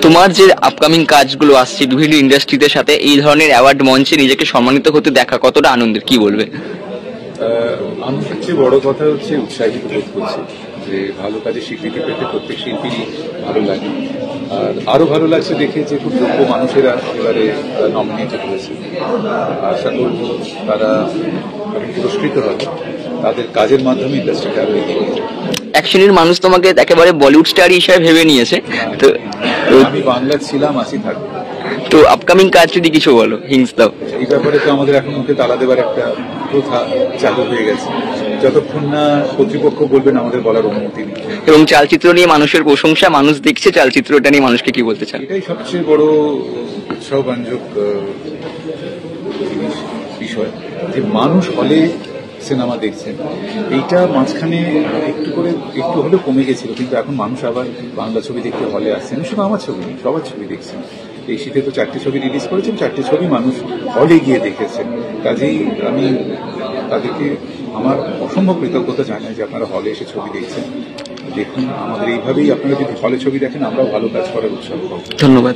তোমার যে আপকামিং কাজগুলো আসছে বিভিন্ন ইন্ডাস্ট্রিতে সাথে, এই ধরনের অ্যাওয়ার্ড মঞ্চে নিজেকে সম্মানিত হতে দেখা কতটা আনন্দের, কি বলবে? আমি সবচেয়ে বড় কথা হচ্ছে উৎসাহিত বোধ করছি যে ভালো কাজে স্বীকৃতি পেতে প্রত্যেক শিল্পীরই ভালো লাগে। আর আরো ভালো লাগছে দেখে যে খুব যোগ্য মানুষেরা এবারে নমিনেটেড হয়েছে। আশা করব তারা পুরস্কৃত হবে, তাদের কাজের মাধ্যমে ইন্ডাস্ট্রিটা আরো এগিয়ে নিয়ে যাবে। এক শ্রেণীর মানুষ তোমাকে একেবারে বলিউড স্টার হিসেবে ভেবে নিয়েছে, তো আমি বাংলা ছিলাম, আসি থাকবো। তো আপকামিং কাজ যদি কিছু বলো, হিংস দাও। এই ব্যাপারে তো আমাদের এখন মুখে তালা দেওয়ার একটা প্রথা চালু হয়ে গেছে, যতক্ষণ না কর্তৃপক্ষ বলবেন আমাদের বলার অনুমতি নেই। এবং চালচিত্র নিয়ে মানুষের প্রশংসা, মানুষ দেখছে চালচিত্রটা নিয়ে, মানুষকে কি বলতে চান? এটাই সবচেয়ে বড় উৎসাহব্যঞ্জক বিষয় যে মানুষ হলে সিনেমা দেখছেন। এইটা মাঝখানে একটু হলেও কমে গেছিল, কিন্তু এখন মানুষ আবার বাংলা ছবি দেখতে হলে আসছেন। শুধু আমার ছবি নেই, সবার ছবি দেখছেন। এই শীতে তো 4টি ছবি রিলিজ করেছেন, 4টি ছবি মানুষ হলে গিয়ে দেখেছেন। কাজেই আমি তাদেরকে আমার অসম্ভব কৃতজ্ঞতা জানাই যে আপনারা হলে এসে ছবি দেখছেন। দেখুন, আমাদের এইভাবেই আপনারা যদি হলে ছবি দেখেন, আমরাও ভালো কাজ করার উৎসাহ পাবো। ধন্যবাদ।